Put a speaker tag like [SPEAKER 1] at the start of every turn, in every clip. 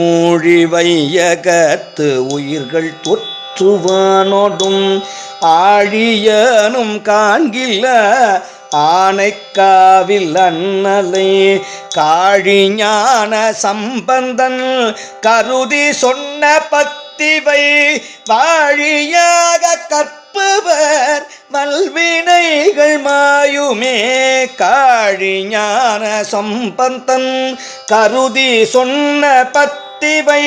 [SPEAKER 1] ஊழி வையகத்து உயிர்கள் தொற்றுவானோடும் ஆழியனும் காண்கில ஆனைக்காவில் அண்ணலை காழிஞான சம்பந்தன் கருதி சொன்ன பத்திவை வாழியாக கற்பவர் வல்வினைகள் மாயுமே. காழிஞான சம்பந்தன் கருதி சொன்ன பத்திவை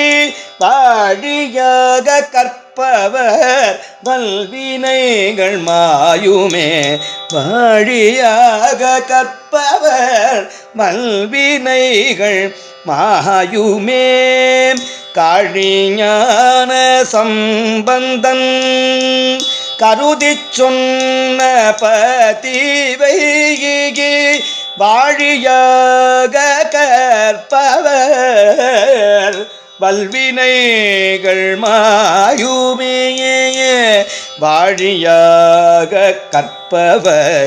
[SPEAKER 1] வாழியாக கற்பவர் வல்வினைகள் மாயுமே. வாழியாக கற்பவர் வல்வினைகள் மாயுமே. காழிஞான சம்பந்தன் கருதி சொன்ன பதிவை வாழியாக கற்பவர் வல்வினைகள் மாயுமே. வாழியாக கற்பவர்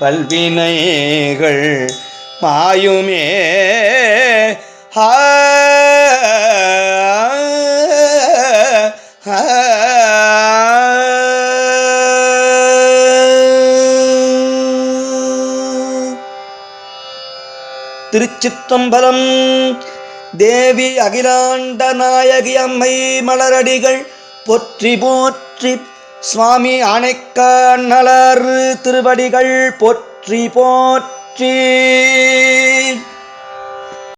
[SPEAKER 1] வல்வினைகள் மாயுமே. திருச்சிற்றம்பலம். தேவி அகிலாண்ட நாயகி அம்மை மலரடிகள் போற்றி போற்றி. சுவாமி ஆனைக்காணலர் திருவடிகள் போற்றி போற்றி.